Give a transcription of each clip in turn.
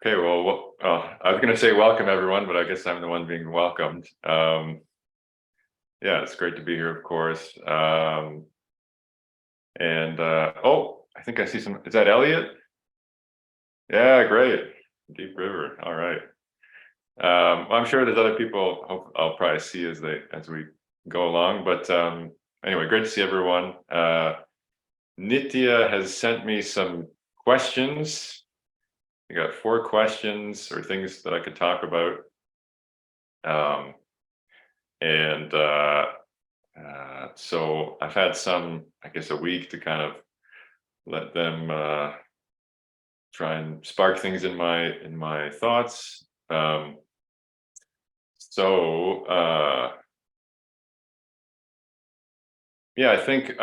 Okay, I was going to say welcome everyone, but I guess I'm the one being welcomed. Yeah, it's great to be here, of course. I think I see some. Is that Elliot? Yeah, great. Deep River. All right. I'm sure there's other people I'll probably see as we go along. But anyway, great to see everyone. Nithiya has sent me some questions. I got 4 questions or things that I could talk about. Um, and So I've had I guess, a week to kind of let them try and spark things in my thoughts. So yeah, I think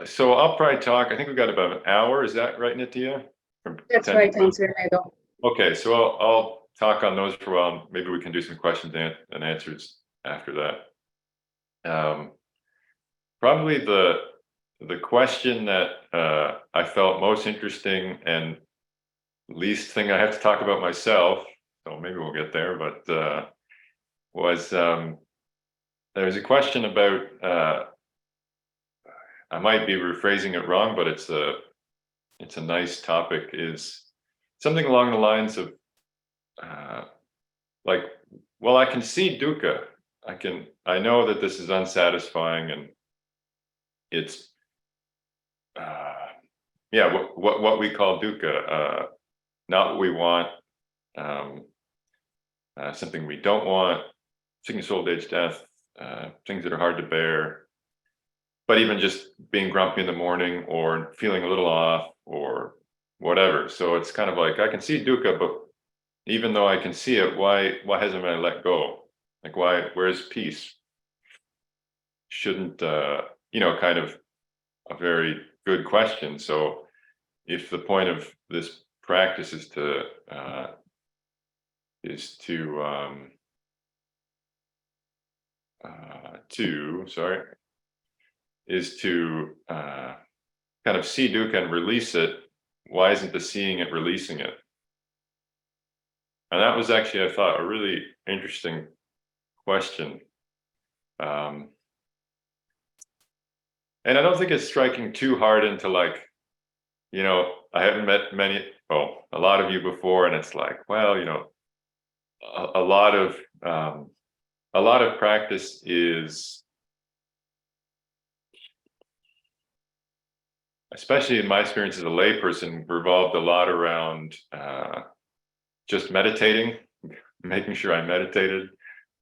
so. I'll probably talk. I think we've got about an hour. Is that right, Nithiya? From That's 10 right, to 12? Venerable. Okay, so I'll talk on those for a while. Maybe we can do some questions and answers after that. Probably the question that I felt most interesting and least thing I have to talk about myself, so maybe we'll get there, but was there's a question about I might be rephrasing it wrong, but it's a nice topic, is something along the lines of uh, like, well, I can see dukkha. I know that this is unsatisfying, and it's yeah, what we call dukkha, not what we want, um, something we don't want, sickness, old age, death, things that are hard to bear. But even just being grumpy in the morning or feeling a little off or whatever. So it's kind of like I can see dukkha, but even though I can see it, why hasn't I let go? Like, where's peace? Shouldn't kind of a very good question. So if the point of this practice is to sorry, is to kind of see dukkha and release it, why isn't the seeing it releasing it? And that was actually, I thought, a really interesting question. And I don't think it's striking too hard into, like, I haven't met a lot of you before, and it's like, well, a lot of practice is, especially in my experience as a layperson, revolved a lot around just meditating, making sure I meditated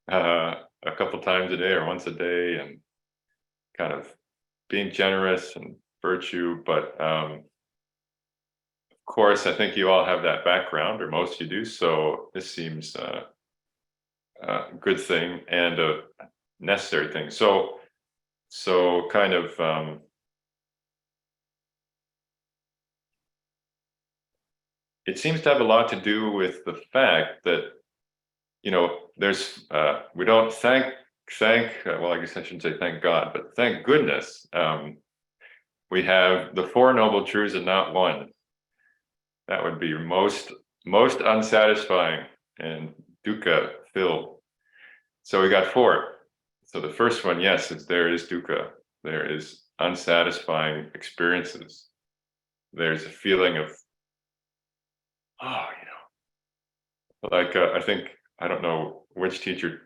a couple times a day or once a day, and kind of being generous and virtue. But of course, I think you all have that background, or most you do. So this seems a good thing and a necessary thing. So kind of it seems to have a lot to do with the fact that there's we don't thank well, I guess I shouldn't say thank God, but thank goodness we have the 4 noble truths and not one. That would be most unsatisfying and dukkha filled. So we got 4. So the first one, yes, there is dukkha. There is unsatisfying experiences. There's a feeling of, like I think, I don't know which teacher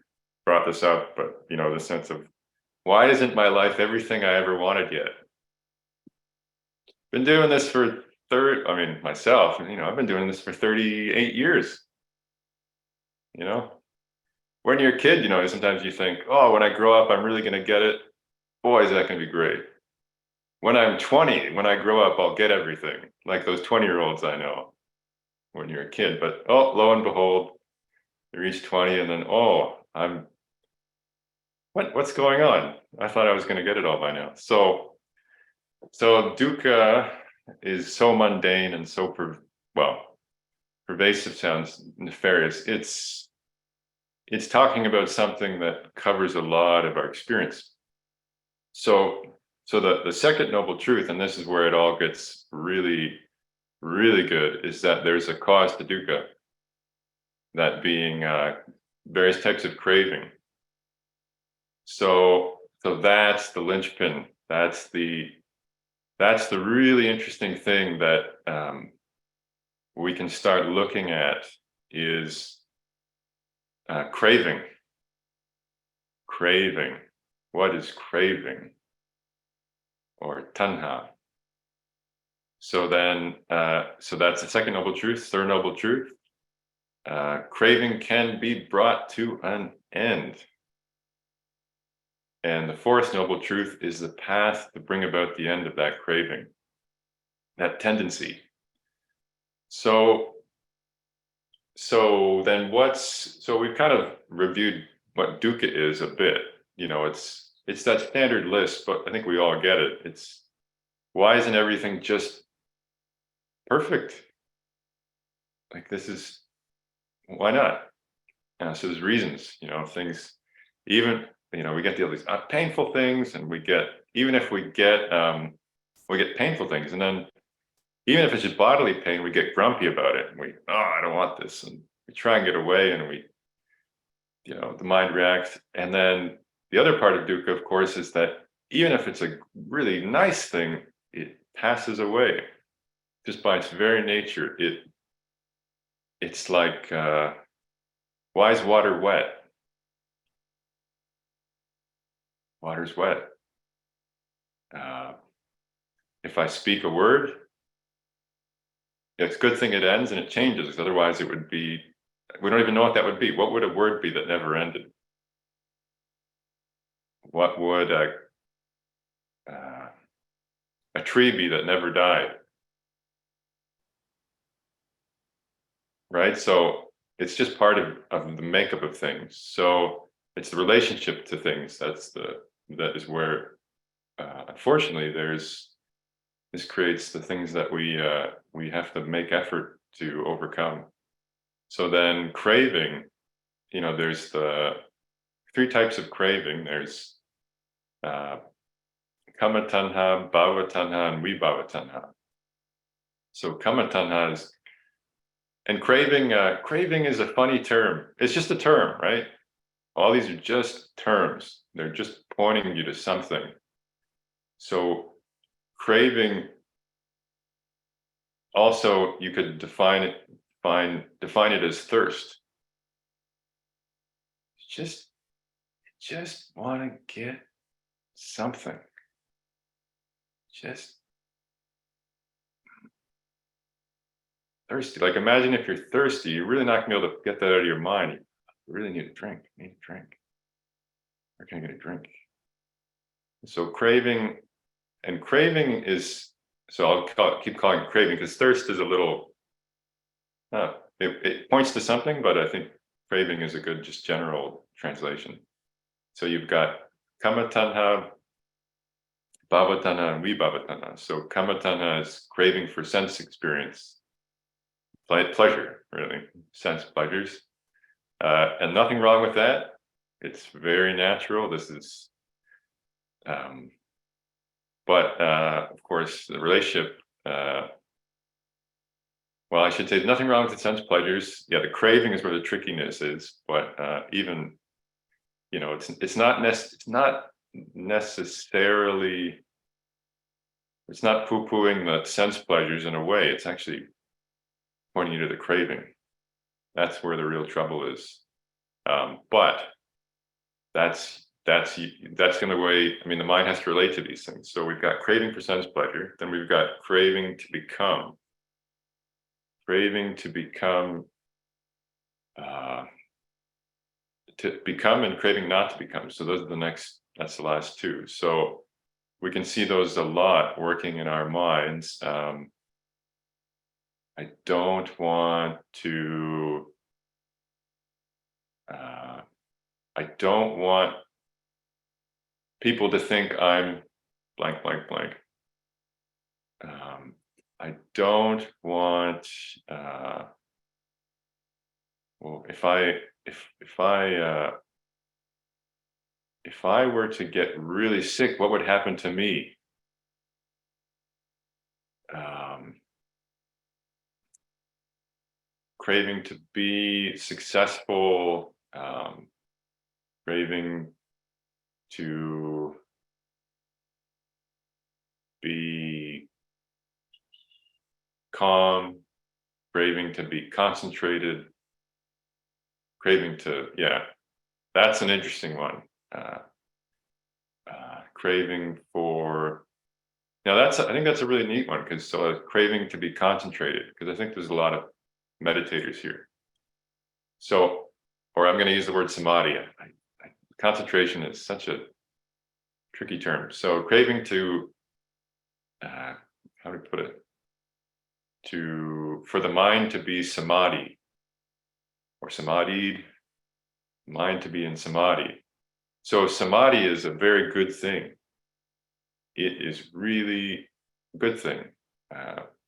brought this up, but the sense of, why isn't my life everything I ever wanted yet? Been doing this for myself, I've been doing this for 38 years. When you're a kid, sometimes you think, oh, when I grow up, I'm really going to get it. Boy, is that going to be great. When I'm 20, when I grow up, I'll get everything. Like those 20-year-olds I know when you're a kid. But oh, lo and behold, you reach 20 and then, what's going on? I thought I was going to get it all by now. So dukkha is so mundane and so pervasive, sounds nefarious. It's talking about something that covers a lot of our experience. So the second noble truth, and this is where it all gets really, really good, is that there's a cause to dukkha. that being various types of craving. So that's the linchpin. That's the really interesting thing that we can start looking at is craving. Craving. What is craving? Or tanha. So then, so that's the second noble truth. Third noble truth. Craving can be brought to an end. And the fourth noble truth is the path to bring about the end of that craving, that tendency. So then so we've kind of reviewed what dukkha is a bit. You know, it's that standard list, but I think we all get it. It's why isn't everything just perfect? Like this is, why not? So there's reasons, you know, things, even, you know, we get these painful things, and we get painful things, and then even if it's just bodily pain, we get grumpy about it, and I don't want this, and we try and get away, and you know, the mind reacts. And then the other part of dukkha, of course, is that even if it's a really nice thing, it passes away just by its very nature. It's like, why is water wet? Water's wet. If I speak a word, it's a good thing it ends and it changes, because otherwise it would be, we don't even know what that would be. What would a word be that never ended? What would a tree be that never died? Right? So it's just part of the makeup of things. So it's the relationship to things that is where, unfortunately, this creates the things that we have to make effort to overcome. So then craving, you know, there's the three types of craving. There's kama tanha, bhava tanha, and vibhava tanha. So kama tanha is, and craving is a funny term. It's just a term, right? All these are just terms. They're just pointing you to something. So craving, also you could define it as thirst. Just want to get something. Just thirsty. Like, imagine if you're thirsty, you're really not gonna be able to get that out of your mind. You really need a drink. I need a drink. Where can I get a drink? So craving is, so keep calling it craving, because thirst is a little, it points to something, but I think craving is a good just general translation. So you've got kama tanha, bhava tanha, and vibhava tanha. So kama tanha is craving for sense experience, pleasure, really, sense pleasures, and nothing wrong with that. It's very natural. This is, but of course, the relationship. Well, I should say nothing wrong with the sense pleasures. Yeah, the craving is where the trickiness is. But even, you know, it's not necessarily. It's not poo-pooing the sense pleasures in a way. It's actually pointing you to the craving. That's where the real trouble is. But that's going to weigh. I mean, the mind has to relate to these things. So we've got craving for sense pleasure. Then we've got craving to become. Craving to become. To become, and craving not to become. So those are the next. That's the last two. So we can see those a lot working in our minds. I don't want to. I don't want people to think I'm blank, blank, blank. I don't want. Well, if I were to get really sick, what would happen to me? craving to be successful, craving to be calm, craving to be concentrated, craving to, yeah, that's an interesting one. Craving for, now I think that's a really neat one, because craving to be concentrated, because I think there's a lot of meditators here. So, or I'm going to use the word samadhi. Concentration is such a tricky term. So craving to, how to put it, for the mind to be samadhi, or samadhied, mind to be in samadhi. So samadhi is a very good thing. It is really a good thing.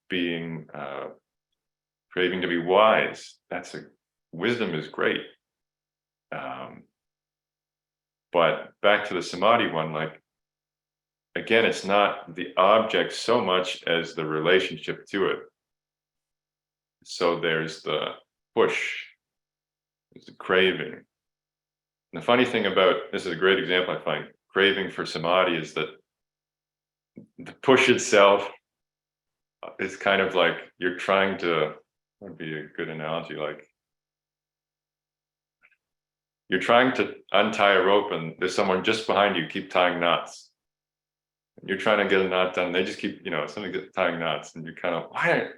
Being craving to be wise. Wisdom is great. But back to the samadhi one, like, again, it's not the object so much as the relationship to it. So there's the push, there's the craving. And the funny thing about, this is a great example I find, craving for samadhi, is that the push itself is kind of like you're trying to, what would be a good analogy, like you're trying to untie a rope and there's someone just behind you keep tying knots. You're trying to get a knot done, they just keep, somebody gets tying knots, and you're kind of,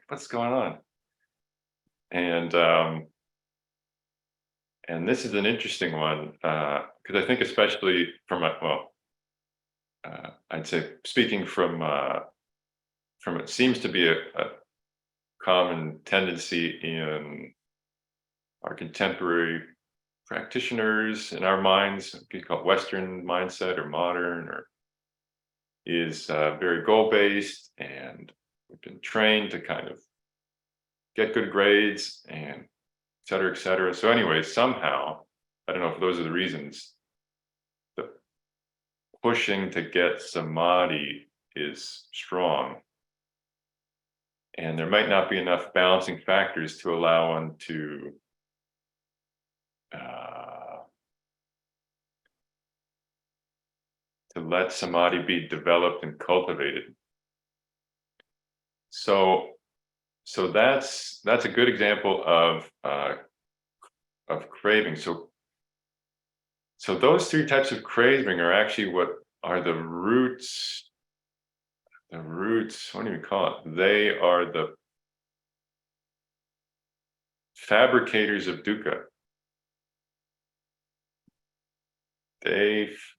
what's going on? And this is an interesting one, because I think, especially from I'd say, speaking from it seems to be a common tendency in our contemporary practitioners, in our minds, we call it Western mindset or modern, or is very goal-based, and we've been trained to kind of get good grades and et cetera, et cetera. So anyway, somehow, I don't know if those are the reasons, the pushing to get samadhi is strong. And there might not be enough balancing factors to allow one to let samadhi be developed and cultivated. So that's a good example of craving. So those three types of craving are actually what are the roots. What do you call it? They are the fabricators of dukkha.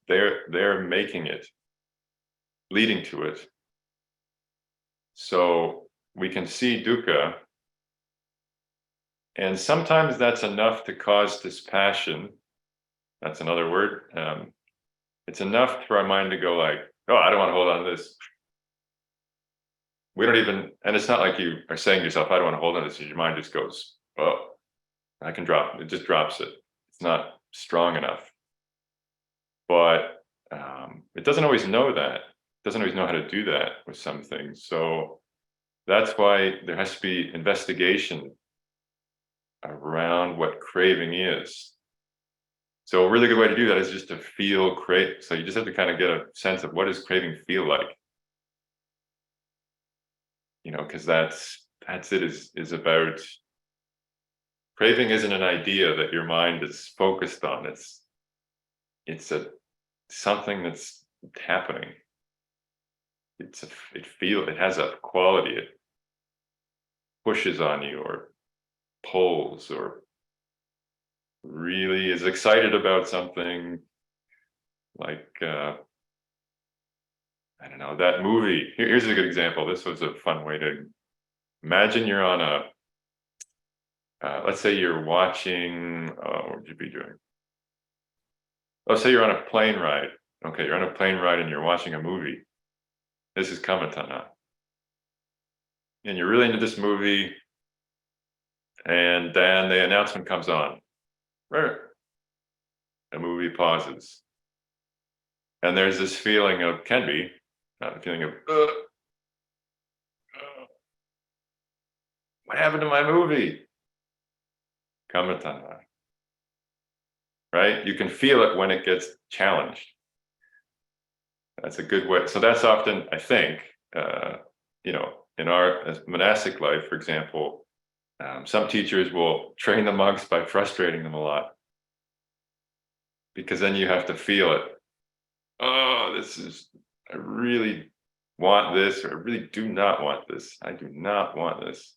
They're making it, leading to it. So we can see dukkha, and sometimes that's enough to cause dispassion. That's another word. It's enough for our mind to go like, oh, I don't want to hold on to this. We don't even, and it's not like you are saying to yourself, I don't want to hold on to this. Your mind just goes, oh, I can drop it. It just drops it. It's not strong enough. But it doesn't always know that. It doesn't always know how to do that with some things. So that's why there has to be investigation around what craving is. So a really good way to do that is just to feel crave. So you just have to kind of get a sense of, what does craving feel like? Because that's it, is about, craving isn't an idea that your mind is focused on. It's something that's happening. It has a quality. It pushes on you, or pulls, or really is excited about something. Like, I don't know, that movie. Here's a good example. This was a fun way to imagine you're on a, let's say you're watching, what would you be doing? Let's say you're on a plane ride. Okay, you're on a plane ride and you're watching a movie. This is Kamatana. And you're really into this movie, and then the announcement comes on. The movie pauses. And there's this feeling of, not a feeling of, what happened to my movie? Kamatana, right? You can feel it when it gets challenged. That's a good way. So that's often, I think, in our monastic life, for example, some teachers will train the monks by frustrating them a lot, because then you have to feel it. Oh, I really want this, or I really do not want this. I do not want this.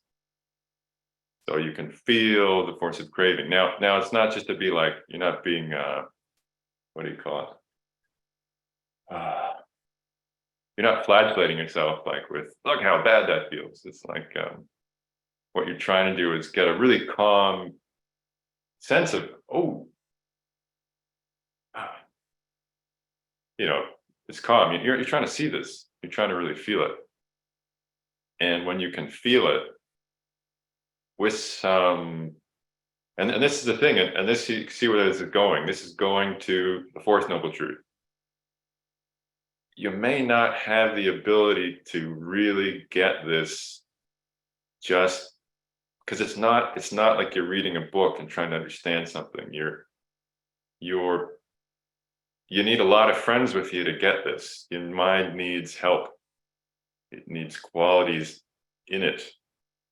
So you can feel the force of craving. Now it's not just to be like, you're not being, what do you call it? You're not flagellating yourself like with, look how bad that feels. It's like, what you're trying to do is get a really calm sense of, oh, ah, it's calm. You're trying to see this. You're trying to really feel it. And when you can feel it with some, and this is the thing, and this, you see where this is going. This is going to the fourth noble truth. You may not have the ability to really get this just because it's not like you're reading a book and trying to understand something. You need a lot of friends with you to get this. Your mind needs help. It needs qualities in it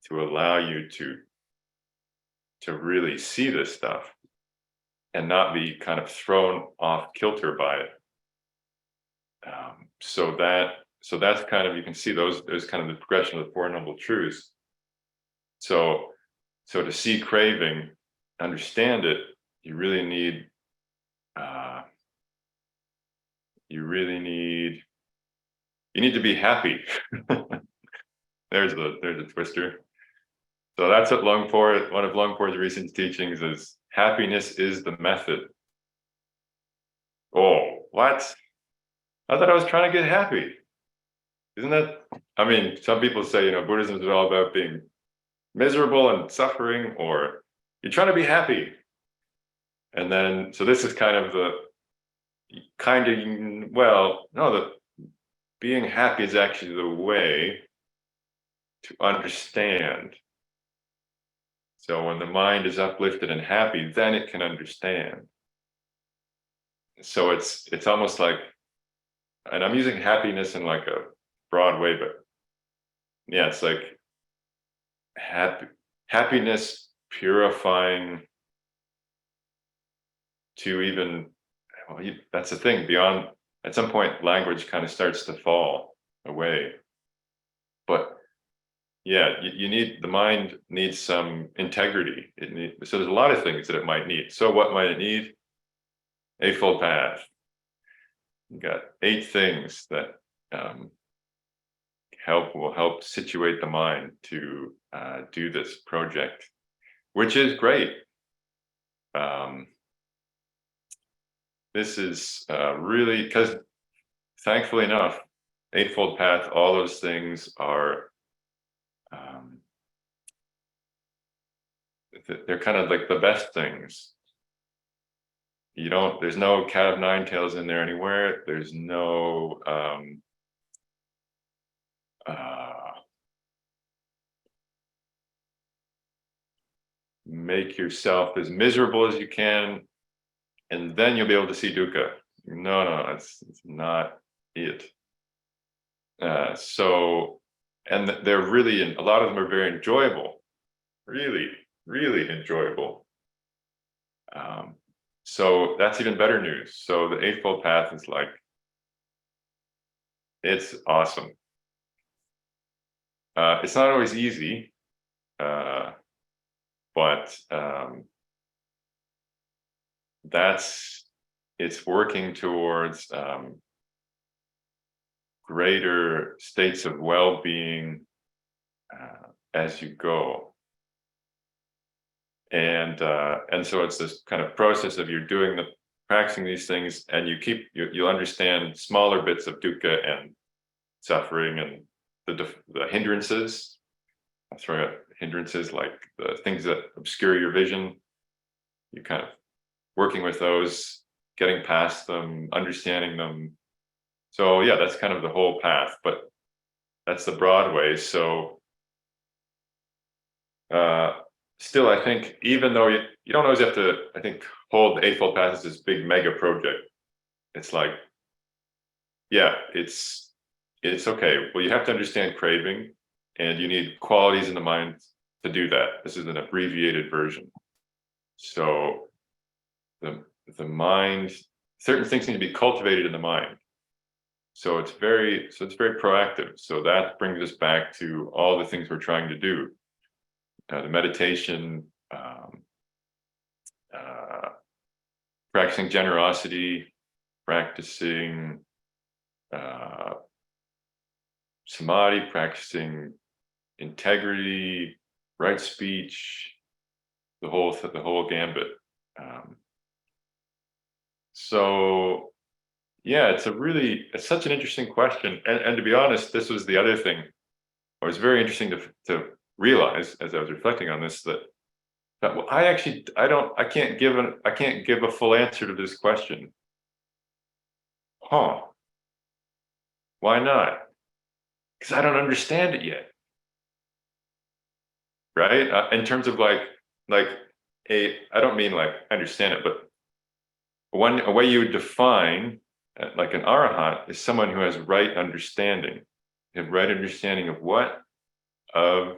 to allow you to really see this stuff and not be kind of thrown off kilter by it. So that's kind of, you can see those kind of the progression of the Four Noble Truths. So to see craving, understand it, you really need you need to be happy. There's a twister. So that's what Longpo, one of Longpo's recent teachings is, happiness is the method. Oh, what? I thought I was trying to get happy. Isn't that, I mean, some people say, Buddhism is all about being miserable and suffering, or you're trying to be happy. And then, so this is kind of no, being happy is actually the way to understand. So when the mind is uplifted and happy, then it can understand. So it's almost like, and I'm using happiness in like a broad way, but yeah, it's like happiness purifying to even, that's the thing, beyond, at some point language kind of starts to fall away. But yeah, you need, the mind needs some integrity. So there's a lot of things that it might need. So what might it need? Eightfold Path. You got 8 things that will help situate the mind to do this project, which is great. This is really, because thankfully enough, Eightfold Path, all those things are, they're kind of like the best things. There's no cat of nine tails in there anywhere. There's no make yourself as miserable as you can, and then you'll be able to see dukkha. No, it's not it. And they're really, a lot of them are very enjoyable, really, really enjoyable. So that's even better news. So the Eightfold Path is like, it's awesome. It's not always easy, but it's working towards greater states of well-being as you go. And so it's this kind of process of you're practicing these things, and you'll understand smaller bits of dukkha and suffering and the hindrances. I throw out hindrances like the things that obscure your vision. You kind of working with those, getting past them, understanding them. So yeah, that's kind of the whole path, but that's the broad way. So still, I think, even though you don't always have to, I think, hold the Eightfold Path as this big mega project. It's like, yeah, it's okay. Well, you have to understand craving, and you need qualities in the mind to do that. This is an abbreviated version. So the mind, certain things need to be cultivated in the mind. So it's very proactive. So that brings us back to all the things we're trying to do. The meditation, uh, practicing generosity, practicing uh, samadhi, practicing integrity, right speech, the whole gambit. So yeah, it's such an interesting question. And to be honest, this was the other thing. It was very interesting to realize as I was reflecting on this that well, I can't give a full answer to this question. Huh? Why not? Because I don't understand it yet, right? In terms of like I don't mean like I understand it, but a way you would define like an arahant is someone who has right understanding, right understanding of what? Of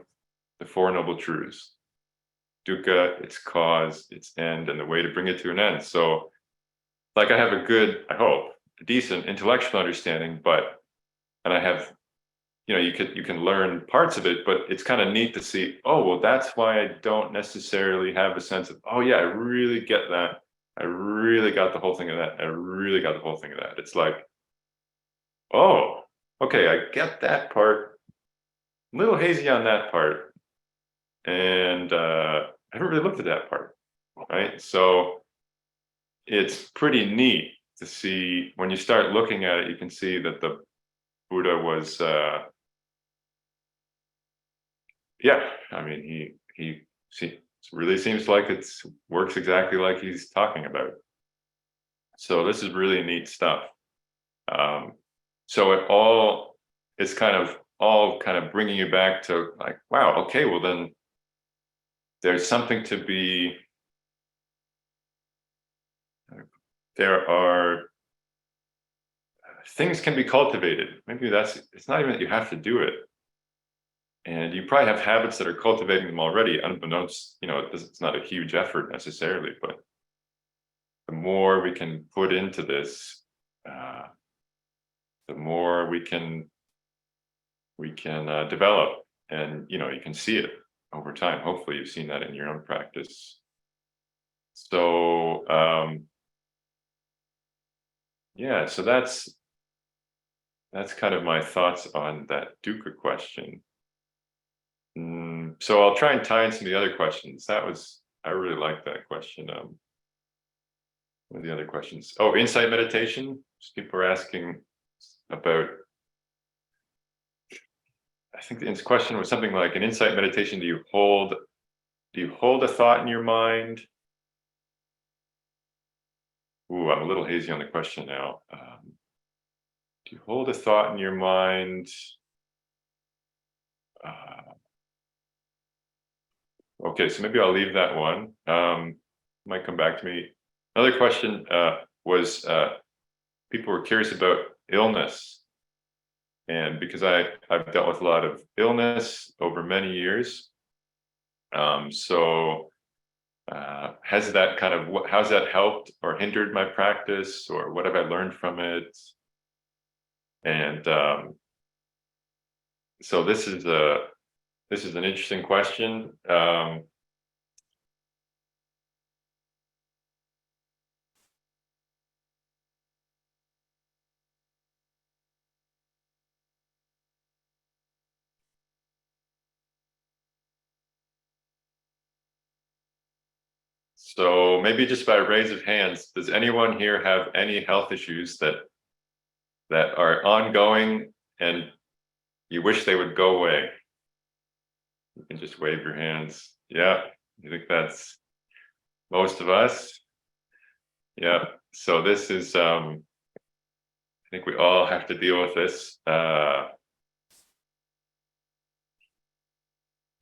the Four Noble Truths. Dukkha, its cause, its end, and the way to bring it to an end. So like I have a good, I hope, a decent intellectual understanding, and I have, you can learn parts of it, but it's kind of neat to see, oh, well, that's why I don't necessarily have a sense of, oh yeah, I really get that. I really got the whole thing of that. I really got the whole thing of that. It's like, oh, okay, I get that part. A little hazy on that part. And I haven't really looked at that part. Right. So it's pretty neat to see when you start looking at it, you can see that the Buddha was yeah, I mean he really seems like it works exactly like he's talking about. So this is really neat stuff. Um, so it's kind of all kind of bringing you back to like, wow, okay, well then there's something to be. There are things can be cultivated. Maybe it's not even that you have to do it. And you probably have habits that are cultivating them already, unbeknownst, it's not a huge effort necessarily, but the more we can put into this, uh, the more we can develop, and you can see it over time. Hopefully, you've seen that in your own practice. So yeah, so that's kind of my thoughts on that dukkha question. So I'll try and tie in some of the other questions. I really like that question. What are the other questions? Oh, insight meditation. People are asking about. I think the question was something like an insight meditation. Do you hold a thought in your mind? Ooh, I'm a little hazy on the question now. Do you hold a thought in your mind? Okay, so maybe I'll leave that one. Might come back to me. Another question was people were curious about illness. And because I've dealt with a lot of illness over many years, so how's that helped or hindered my practice, or what have I learned from it? And so this is an interesting question. So maybe just by raise of hands, does anyone here have any health issues that are ongoing and you wish they would go away? You can just wave your hands. Yeah, I think that's most of us. Yeah. So this is I think we all have to deal with this.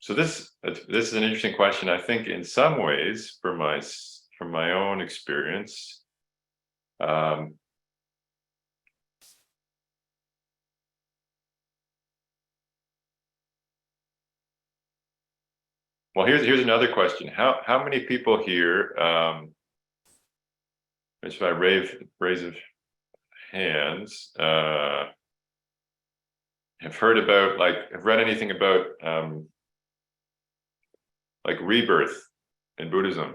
So So this is an interesting question. I think in some ways, from my own experience, well, here's another question. How many people here, just by raise of hands, have heard about, like, have read anything about like rebirth in Buddhism,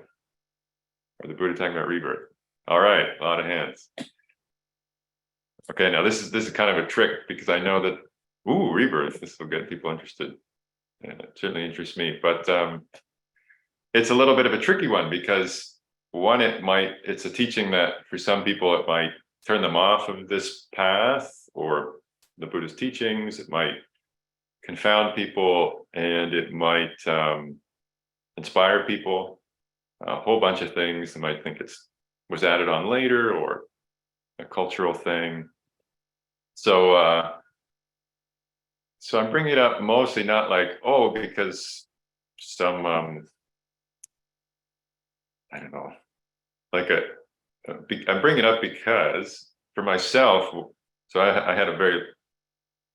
or the Buddha talking about rebirth? All right, a lot of hands. Okay, now this is kind of a trick, because I know that, ooh, rebirth, this will get people interested. And it certainly interests me, but it's a little bit of a tricky one, because one, it's a teaching that for some people it might turn them off of this path or the Buddhist teachings. It might confound people, and it might inspire people. A whole bunch of things. They might think was added on later, or a cultural thing. So I'm bringing it up mostly not like, oh, because some I don't know, like I'm bringing it up because for myself, so I had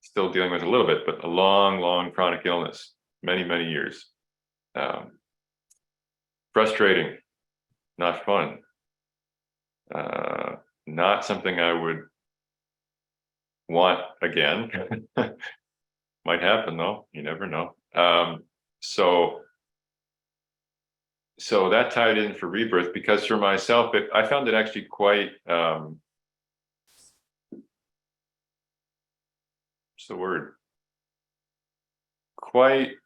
still dealing with a little bit, but a long chronic illness, many years. Frustrating, not fun, not something I would want again. Might happen though, you never know. So that tied in for rebirth, because for myself, I found it actually quite, what's the word? Quite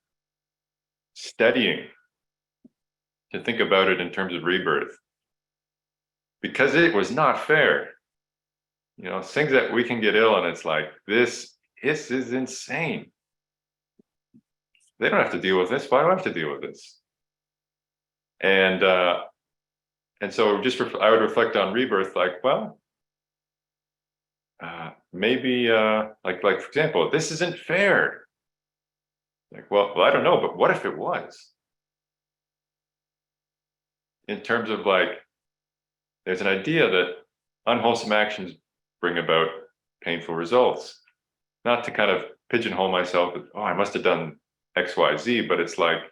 steadying to think about it in terms of rebirth, because it was not fair. You know, things that we can get ill and it's like, this is insane. They don't have to deal with this. Why do I have to deal with this? And so I would reflect on rebirth, like, well, maybe like for example, this isn't fair. Like, well, I don't know, but what if it was? In terms of, like, there's an idea that unwholesome actions bring about painful results. Not to kind of pigeonhole myself with, oh, I must have done X, Y, Z, but it's like,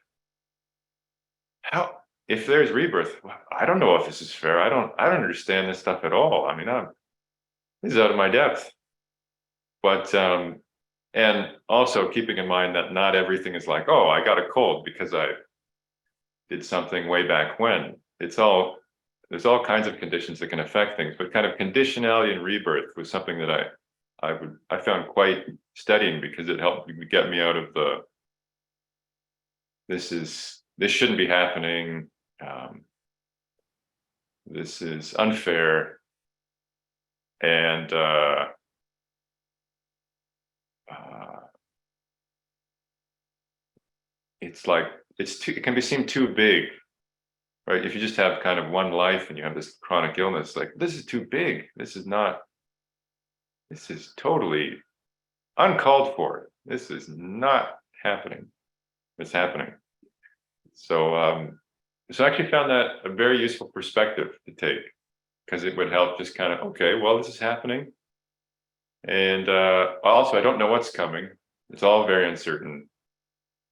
if there's rebirth, I don't know if this is fair. I don't understand this stuff at all. I mean, this is out of my depth. But and also keeping in mind that not everything is like, oh, I got a cold because I did something way back when. There's all kinds of conditions that can affect things, but kind of conditionality and rebirth was something that I found quite steadying, because it helped get me out of this shouldn't be happening. This is unfair, and it's like it can be seem too big, right? If you just have kind of one life and you have this chronic illness, like, this is too big. This is totally uncalled for. This is not happening. It's happening. So I actually found that a very useful perspective to take, because it would help just kind of, okay, well, this is happening. And also, I don't know what's coming. It's all very uncertain.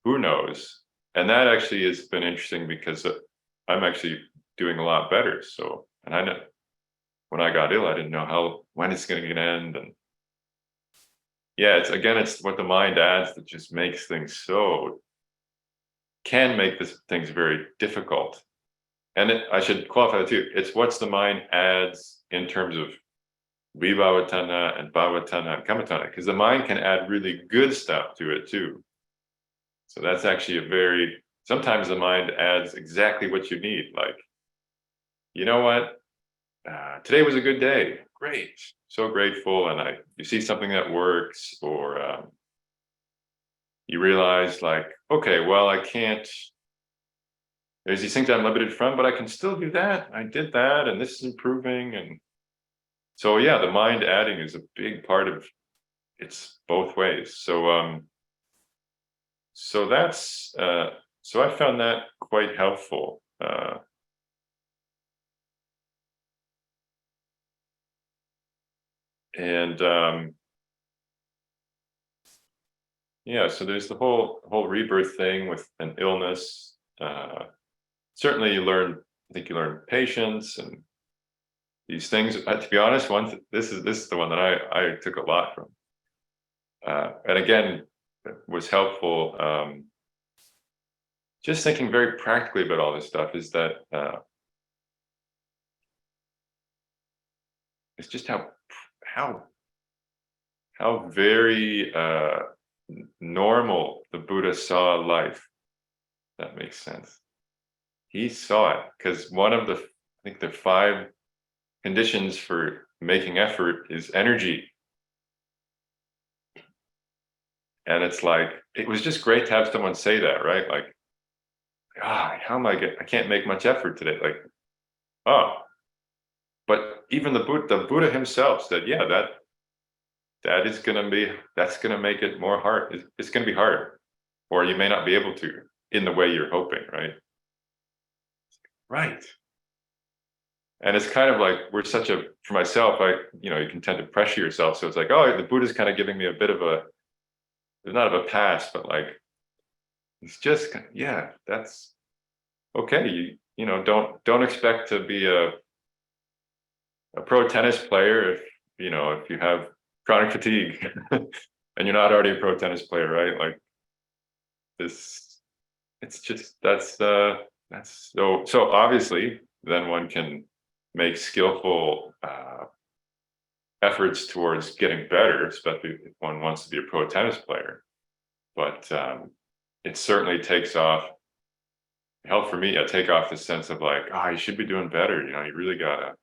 Who knows? And that actually has been interesting, because I'm actually doing a lot better. So, and I know when I got ill, I didn't know when it's going to end. And yeah, it's what the mind adds that just makes things can make things very difficult. And I should qualify that too. It's what's the mind adds in terms of vibhavatana and bhavatana and kamatana, because the mind can add really good stuff to it too. So that's actually sometimes the mind adds exactly what you need. Like, you know what? Today was a good day. Great. So grateful. And you see something that works, or you realize, like, okay, well, there's these things I'm limited from, but I can still do that. I did that, and this is improving. And so, yeah, the mind adding is a big part of it's both ways. So so that's so I found that quite helpful. And yeah, so there's the whole rebirth thing with an illness. Certainly, I think you learn patience and these things. To be honest, this is the one that I took a lot from. And again, it was helpful. Just thinking very practically about all this stuff is that it's just how very normal the Buddha saw life. That makes sense. He saw it because one of I think the 5 conditions for making effort is energy. And it's like, it was just great to have someone say that, right? Like, how am I can't make much effort today. Like, oh, but even the Buddha himself said, yeah, that's going to make it more hard. It's going to be hard, or you may not be able to in the way you're hoping, right? Right. And it's kind of like for myself, you can tend to pressure yourself. So it's like, oh, the Buddha's kind of giving me a bit of not of a pass, but like, it's just, yeah, that's okay. Don't expect to be a pro tennis player if you have chronic fatigue and you're not already a pro tennis player, right? Like this, it's just, that's so obviously then one can make skillful efforts towards getting better, especially if one wants to be a pro tennis player. But it certainly help for me, take off the sense of like, you should be doing better. You really gotta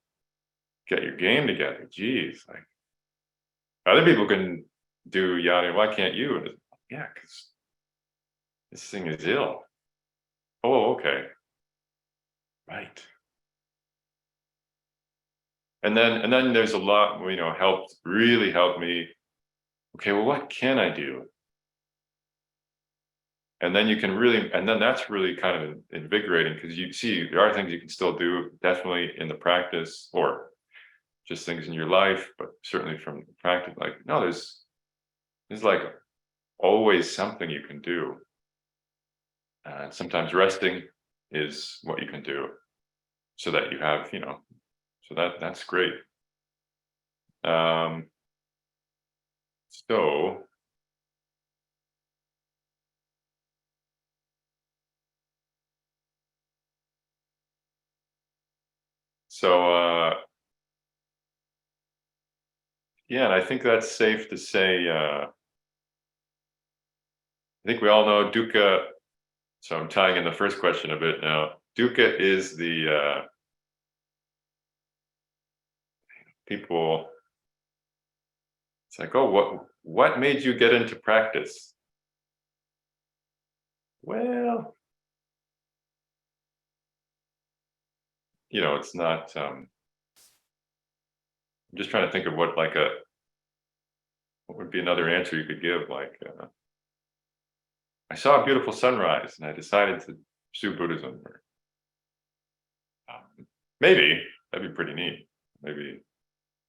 get your game together. Geez, like other people can do yada, why can't you? And yeah, because this thing is ill. Oh, okay. Right. And then there's a lot, really helped me. Okay, well, what can I do? And then that's really kind of invigorating because you see there are things you can still do, definitely in the practice or just things in your life, but certainly from practice, like, no, there's like always something you can do. Sometimes resting is what you can do so that you have, so that's great. Um, so yeah, and I think that's safe to say. I think we all know dukkha. So I'm tying in the first question a bit now. Dukkha is the people. It's like, oh, what made you get into practice? Well, it's not. I'm just trying to think of what would be another answer you could give. Like, I saw a beautiful sunrise and I decided to pursue Buddhism. Or, maybe that'd be pretty neat. Maybe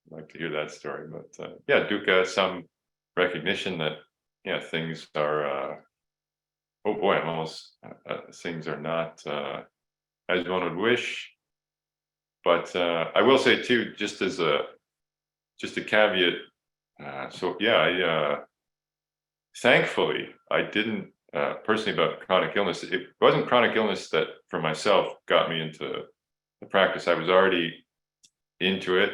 I'd like to hear that story. But yeah, dukkha, some recognition that things are. Oh boy, I'm almost. Things are not as one would wish. But I will say too, just a caveat. So yeah, thankfully I didn't personally about chronic illness. It wasn't chronic illness that for myself got me into the practice. I was already into it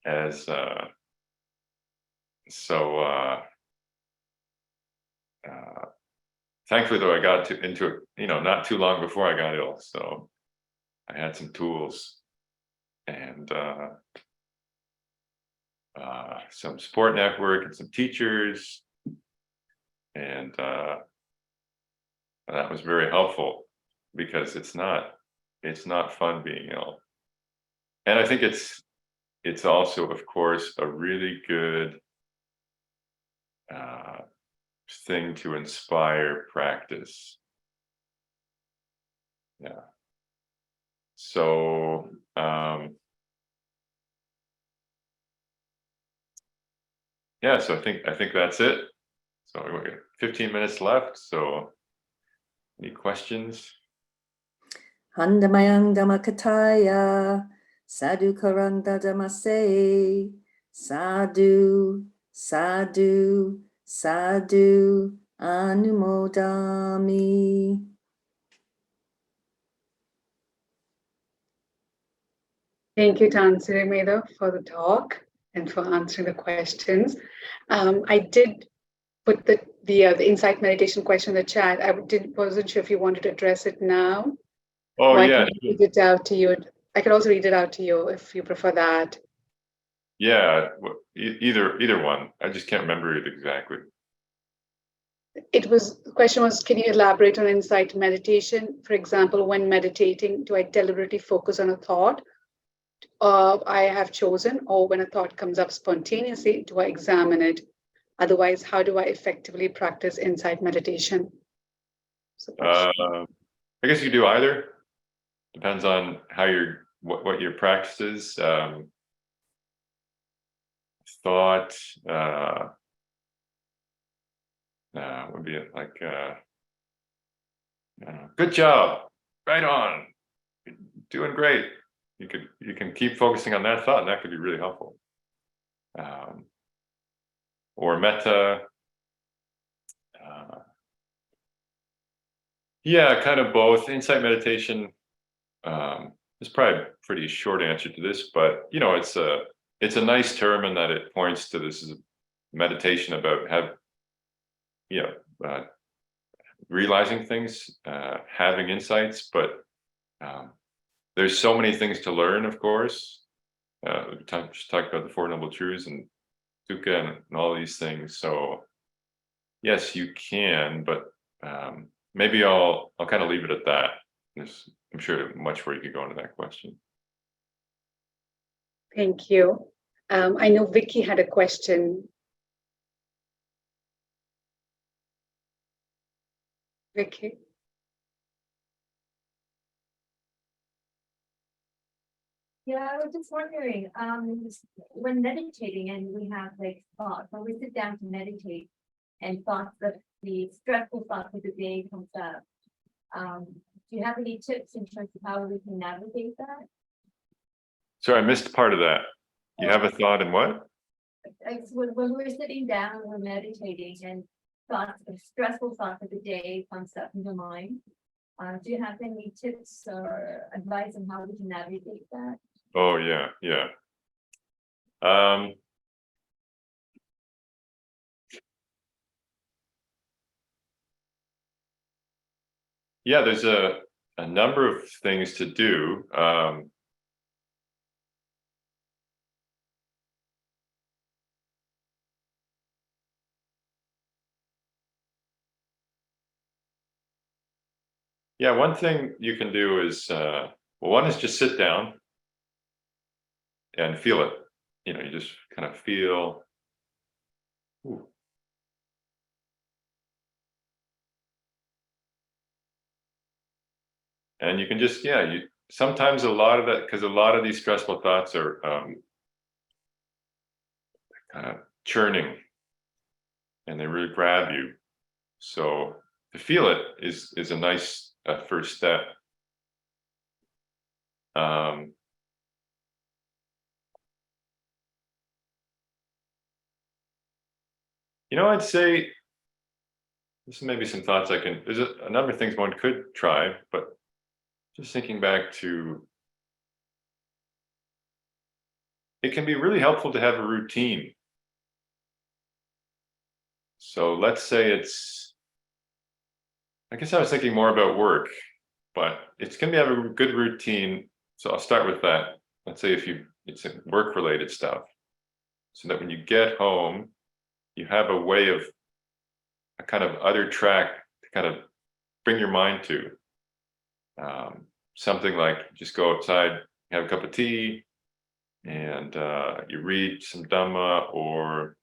as so. Thankfully, though, I got into it, not too long before I got ill. So I had some tools and some support network and some teachers, and that was very helpful because it's not fun being ill. And I think it's also, of course, a really good thing to inspire practice. Yeah. So yeah, so I think that's it. So we got 15 minutes left. So any questions? Handamayang Dhammakataya Sadhu Karanda Dhammase Sadhu Sadhu Sadhu Anumodami. Thank you, Sirimedho, for the talk and for answering the questions. I did put the insight meditation question in the chat. Wasn't sure if you wanted to address it now. Oh, or yeah. I can read it out to you. I could also read it out to you if you prefer that. Yeah, either one. I just can't remember it exactly. The question was, can you elaborate on insight meditation? For example, when meditating, do I deliberately focus on a thought I have chosen, or when a thought comes up spontaneously, do I examine it? Otherwise, how do I effectively practice insight meditation? I guess you do either. Depends on how what your practice is. Thought would be like good job, right on, you're doing great. You can keep focusing on that thought, and that could be really helpful. Or metta. Yeah, kind of both. Insight meditation is probably a pretty short answer to this, but it's a nice term in that it points to this is a meditation about realizing things, having insights, but there's so many things to learn, of course. We just talked about the Four Noble Truths and dukkha and all these things. So yes, you can, but maybe I'll kind of leave it at that. I'm sure much where you could go into that question. Thank you. I know Vicky had a question. Vicky? Yeah, I was just wondering, when meditating and we have like thoughts, when we sit down to meditate and thoughts that the stressful thoughts of the day comes up, do you have any tips in terms of how we can navigate that? Sorry, I missed part of that. You have a thought in what? When we're sitting down, we're meditating and stressful thoughts of the day comes up in the mind. Do you have any tips or advice on how we can navigate that? Oh, yeah. Yeah, there's a number of things to do. Yeah, one thing you can do is, one is just sit down and feel it. You just kind of feel. Ooh. And you can just, sometimes a lot of that, because a lot of these stressful thoughts are kind of churning and they really grab you. So to feel it is a nice first step. I'd say this is maybe some thoughts there's a number of things one could try, but just thinking back to, it can be really helpful to have a routine. So let's say I guess I was thinking more about work, but it's going to have a good routine. So I'll start with that. Let's say it's work related stuff, so that when you get home, you have a way of a kind of other track to kind of bring your mind to. Something like just go outside, have a cup of tea, and you read some Dhamma, or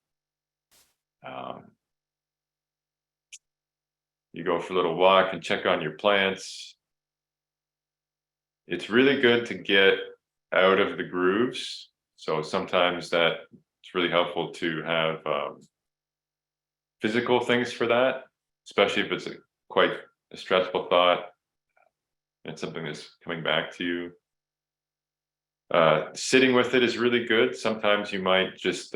You go for a little walk and check on your plants. It's really good to get out of the grooves. So sometimes that it's really helpful to have physical things for that, especially if it's quite a stressful thought. It's something that's coming back to you. Sitting with it is really good. Sometimes you might just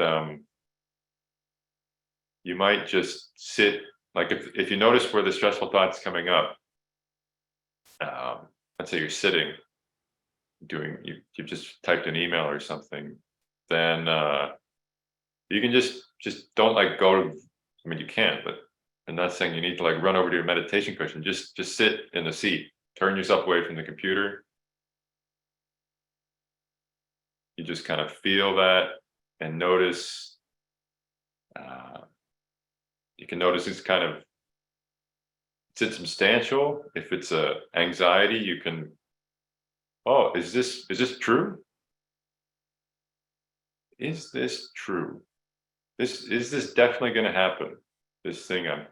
sit, like if you notice where the stressful thought's coming up, let's say you're sitting doing, you've just typed an email or something, then you can just don't like go to, I mean you can, but I'm not saying you need to like run over to your meditation cushion. Just sit in the seat, turn yourself away from the computer. You just kind of feel that and notice. You can notice it's kind of, it's substantial. If it's a anxiety, you can, oh, is this true? Is this true? Is this definitely going to happen? This thing I'm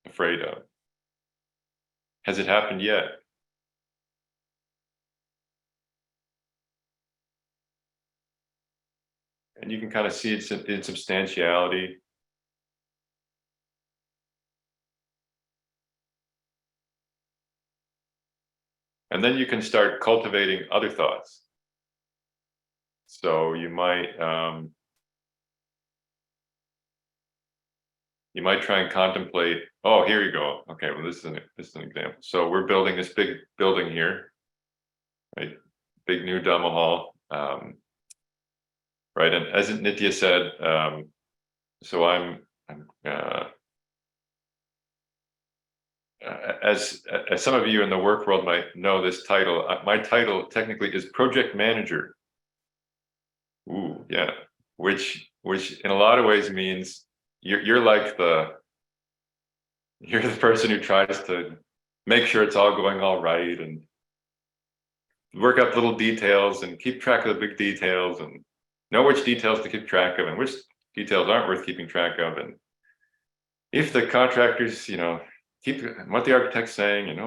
afraid of. Has it happened yet? And you can kind of see its insubstantiality. And then you can start cultivating other thoughts. So you might try and contemplate, oh, here you go. Okay, well, this is an example. So we're building this big building here, right? Big new Dhamma hall, right? And as Nithiya said, so as some of you in the work world might know this title, my title technically is project manager. Ooh, yeah, which in a lot of ways means you're like you're the person who tries to make sure it's all going all right and work out little details and keep track of the big details and know which details to keep track of and which details aren't worth keeping track of. And if the contractors, keep what the architect's saying, and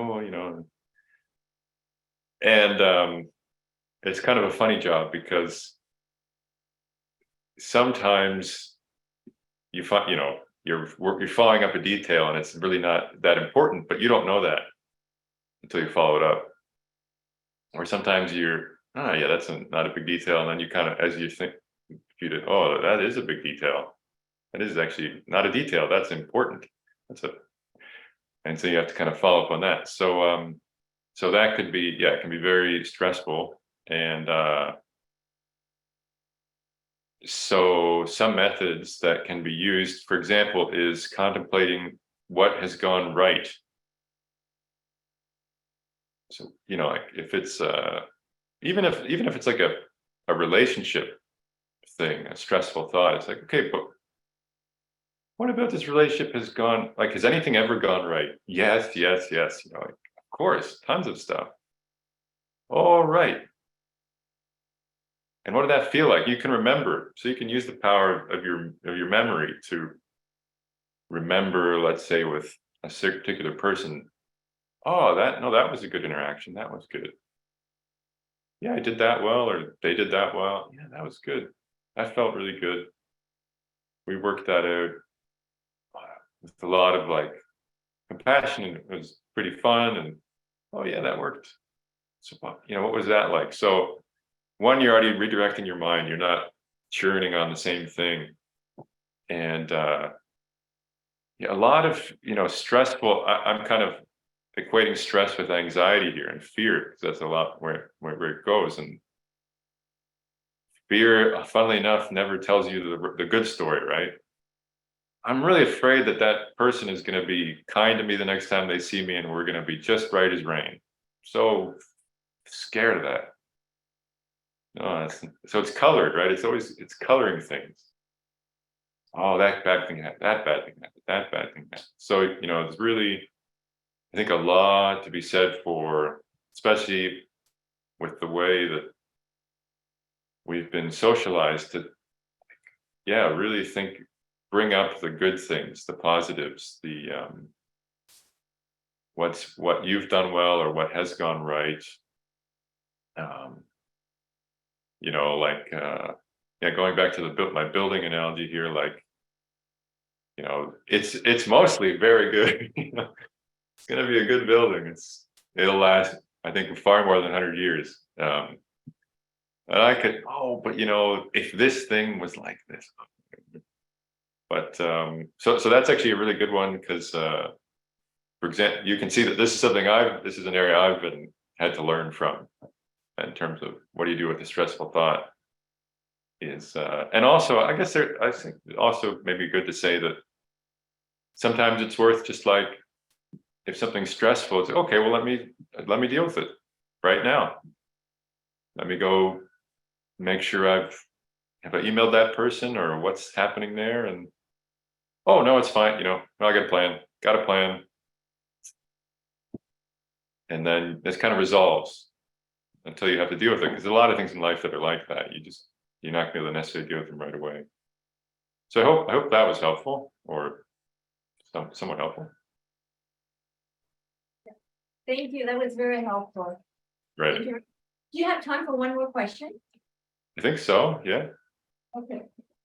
it's kind of a funny job because sometimes you find, you're following up a detail and it's really not that important, but you don't know that until you follow it up. Or sometimes you're, yeah, that's not a big detail, and then you kind of, as you think, oh, that is a big detail. That is actually not a detail. That's important. And so you have to kind of follow up on that. So so that could be, yeah, it can be very stressful. And so some methods that can be used, for example, is contemplating what has gone right. So, like if it's even if it's like a relationship thing, a stressful thought, it's like, okay, but what about this relationship has gone, like, has anything ever gone right? Yes, like, of course, tons of stuff. All right. And what did that feel like? You can remember, so you can use the power of your memory to remember, let's say, with a particular person. Oh, that was a good interaction. That was good. Yeah, I did that well, or they did that well. Yeah, that was good. That felt really good. We worked that out with a lot of like compassion, and it was pretty fun. And oh yeah, that worked. So what was that like? So one, you're already redirecting your mind. You're not churning on the same thing. And a lot of stressful. I'm kind of equating stress with anxiety here and fear, because that's a lot where it goes. And fear, funnily enough, never tells you the good story, right? I'm really afraid that person is going to be kind to me the next time they see me, and we're going to be just right as rain. So scared of that. No, so it's colored, right? It's coloring things. Oh, that bad thing happened. That bad thing happened. That bad thing happened. So it's really, I think, a lot to be said for, especially with the way that we've been socialized to, really bring up the good things, the positives, the what you've done well or what has gone right. You know, like yeah, going back to my building analogy here, like, you know, it's mostly very good. You know, it's gonna be a good building. It'll last, I think, far more than 100 years. And I could, but you know, if this thing was like this. But so that's actually a really good one, because for example, you can see that this is something this is an area I've had to learn from, in terms of what do you do with a stressful thought. Is and also, I guess I think also maybe good to say that sometimes it's worth just like, if something's stressful, it's okay, well, let me deal with it right now. Let me go make sure have I emailed that person, or what's happening there, and oh no, it's fine, you know, no, I got a plan. And then this kind of resolves until you have to deal with it, because there's a lot of things in life that are like that. You're not going to necessarily deal with them right away. So I hope that was helpful, or somewhat helpful. Thank you. That was very helpful. Right. Do you have time for one more question? I think so. Yeah. Okay.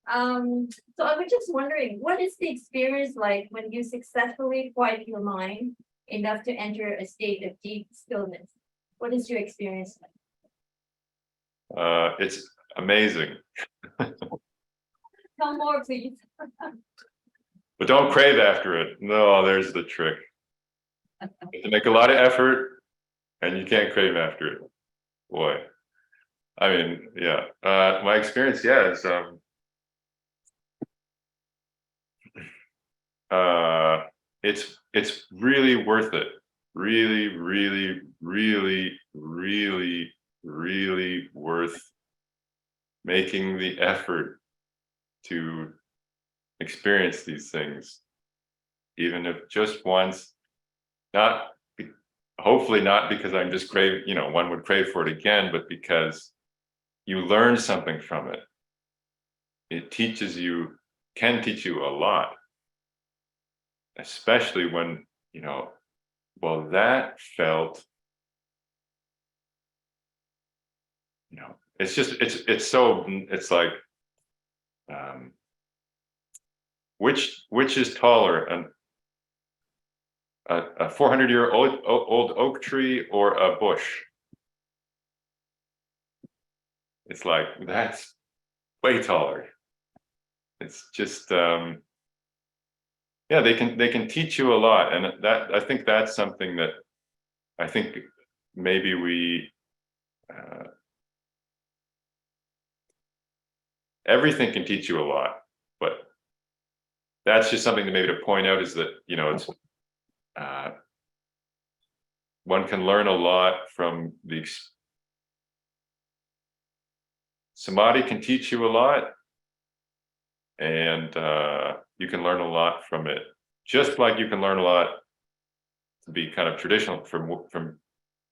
So I was just wondering, what is the experience like when you successfully quiet your mind enough to enter a state of deep stillness? What is your experience like? It's amazing. Tell more, please. But don't crave after it. No, there's the trick. You have to make a lot of effort, and you can't crave after it. Boy. I mean, yeah. My experience, yeah, is it's really worth it. Really, really, really, really, really worth making the effort to experience these things, even if just once. Hopefully not because I'm just craving, you know, one would crave for it again, but because you learn something from it. It can teach you a lot, especially when, you know, well, that felt, you know, it's like, which is taller, a 400-year-old oak tree or a bush? It's like, that's way taller. It's just yeah, they can teach you a lot, and I think that's something that I think maybe we everything can teach you a lot, but that's just something to maybe to point out, is that, you know, it's one can learn a lot from samadhi can teach you a lot, and you can learn a lot from it, just like you can learn a lot to be kind of traditional from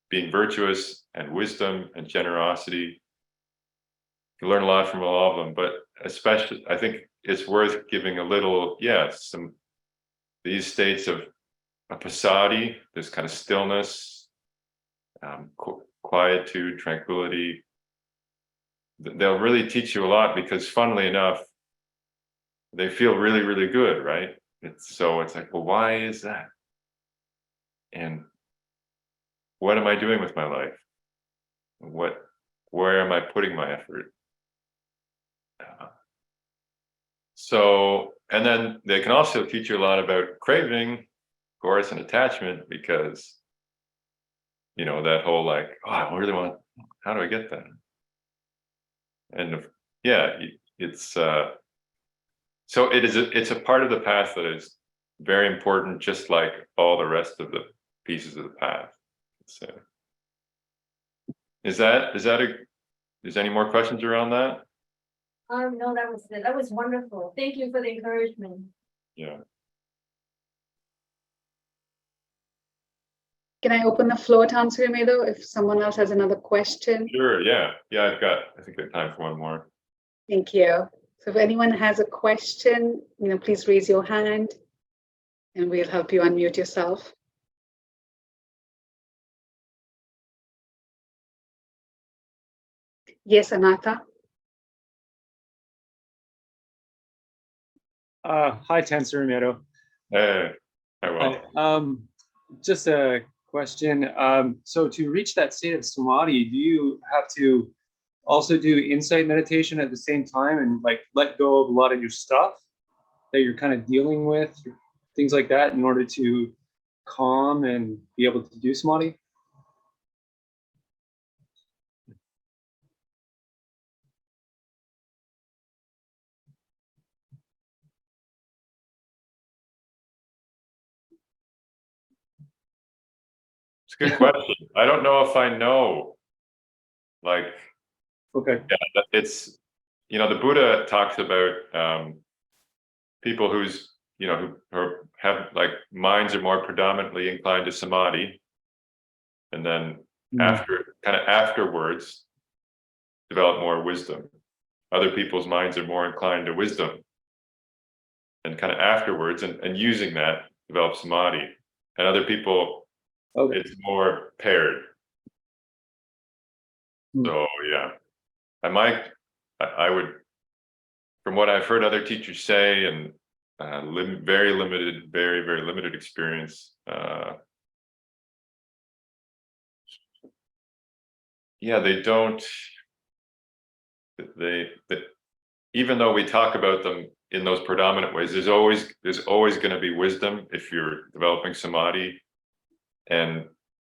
being virtuous and wisdom and generosity. You learn a lot from all of them, but especially I think it's worth giving a little, these states of passaddhi, this kind of stillness, quietude, tranquility. They'll really teach you a lot, because funnily enough, they feel really, really good, right? It's like, well, why is that? And what am I doing with my life? Where am I putting my effort? And then they can also teach you a lot about craving, of course, and attachment, because, you know, that whole like, oh, I really want, how do I get that? And yeah, it's so it's a part of the path that is very important, just like all the rest of the pieces of the path. So is there any more questions around that? No, that was it. That was wonderful. Thank you for the encouragement. Yeah. Can I open the floor, Sirimedho, if someone else has another question? Sure. Yeah. I think I have time for one more. Thank you. So if anyone has a question, please raise your hand and we'll help you unmute yourself. Yes, Anatha. Hi, Sirimedho. Hey, well, Hi. Just a question. So to reach that state of samadhi, do you have to also do insight meditation at the same time and like let go of a lot of your stuff that you're kind of dealing with, things like that, in order to calm and be able to do samadhi? it's a good question. I don't know if I know. Like, Okay. yeah, it's, you know, the Buddha talks about people who's, you know, who have like minds are more predominantly inclined to samadhi, and then afterwards develop more wisdom. Other people's minds are more inclined to wisdom, and kind of afterwards and using that develop samadhi. And other people, Okay. it's more paired. So yeah, I would, from what I've heard other teachers say, and very limited experience. Yeah, they don't. They even though we talk about them in those predominant ways, there's always going to be wisdom if you're developing samadhi, and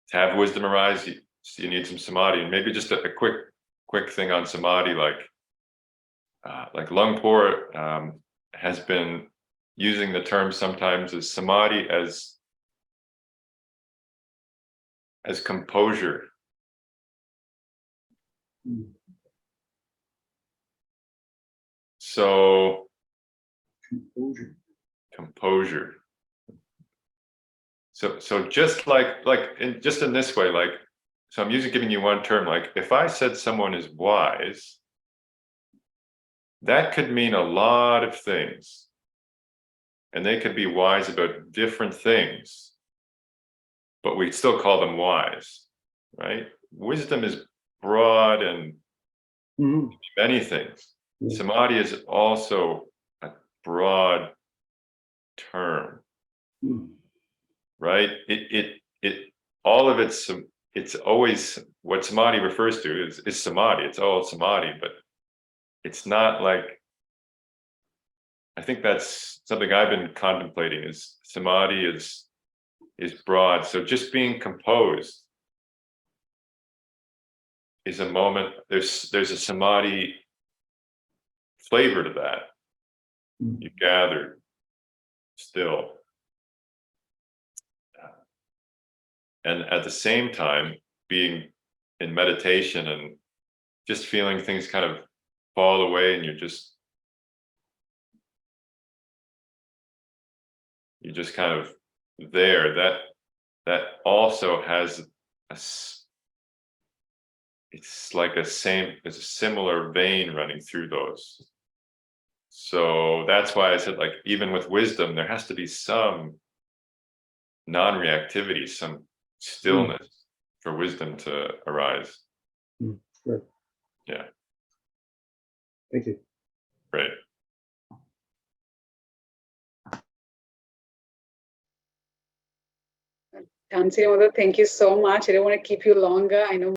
to have wisdom arise, you need some samadhi. And maybe just a quick thing on samadhi, like Lungpor has been using the term sometimes as samadhi as composure. So composure. So just just in this way, like, so I'm giving you one term, like if I said someone is wise, that could mean a lot of things. And they could be wise about different things, but we still call them wise, right? Wisdom is broad and many things. Samadhi is also a broad term, right? It all of it's always what samadhi refers to is samadhi. It's all samadhi, but it's not like, I think that's something I've been contemplating, is samadhi is broad. So just being composed is a moment, there's a samadhi flavor to that. You gather still. And at the same time, being in meditation and just feeling things kind of fall away, and you're just kind of there. That also has it's like there's a similar vein running through those. So that's why I said, like, even with wisdom, there has to be some non-reactivity, some stillness for wisdom to arise. Right. Yeah. Thank you. Right. Sirimedho, thank you so much. I don't want to keep you longer. I know